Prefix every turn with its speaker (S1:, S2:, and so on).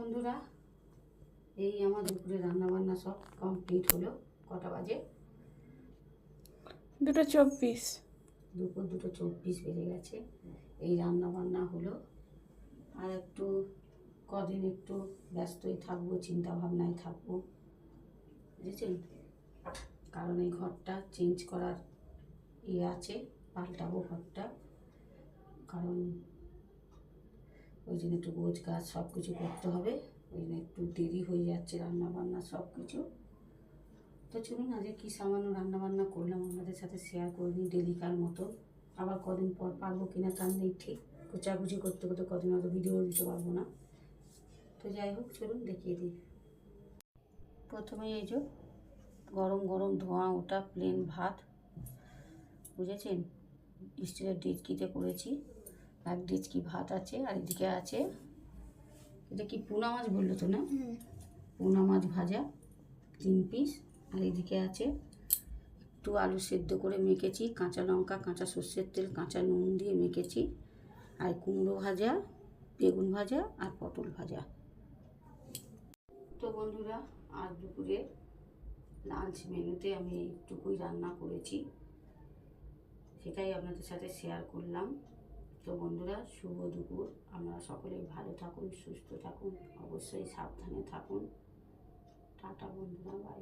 S1: বন্ধুরা, এই আমার দুপুরে রান্নাবান্না সব কমপ্লিট হলো। কটা বাজে?
S2: 2:24।
S1: দুপুর 2:24 বেজে গেছে। এই রান্নাবান্না হলো। আর একটু কদিন একটু ব্যস্তই থাকবো, চিন্তা ভাবনায় থাকবো, বুঝেছেন? কারণ এই ঘরটা চেঞ্জ করার আছে, পাল্টাবো ঘরটা। কারণ ওই জন্য একটু গোছ গাছ সব কিছু করতে হবে, ওই জন্য একটু দেরি হয়ে যাচ্ছে রান্নাবান্না সব কিছু। তো চলুন আজকে কী সামান্য রান্নাবান্না করলাম আপনাদের সাথে শেয়ার করে নিই ডেলিকার মতো। আবার কদিন পর পারবো কিনা তার নেই ঠিক, কোচাকুচি করতে করতে কদিন হয়তো ভিডিও দিতে পারবো না। তো যাই হোক, চলুন দেখিয়ে দিই। প্রথমে এই যে গরম গরম ধোঁয়া ওটা প্লেন ভাত, বুঝেছেন? স্টিলের ডেচকিতে করেছি। 1 ডেচকি ভাত আছে, আর এদিকে আছে, এটা কি পোনা মাছ বললো তো না? পোনা মাছ ভাজা 3 পিস। আর এদিকে আছে একটু আলু সেদ্ধ করে মেখেছি, কাঁচা লঙ্কা, কাঁচা সর্ষের তেল, কাঁচা নুন দিয়ে মেখেছি। আর কুমড়ো ভাজা, বেগুন ভাজা আর পটল ভাজা। তো বন্ধুরা, আজ দুপুরে লাঞ্চ মেনুতে আমি এইটুকুই রান্না করেছি, সেটাই আপনাদের সাথে শেয়ার করলাম। তো বন্ধুরা, শুভ দুপুর। আপনারা সকলেই ভালো থাকুন, সুস্থ থাকুন, অবশ্যই সাবধানে থাকুন। টাটা বন্ধুরা, বাই।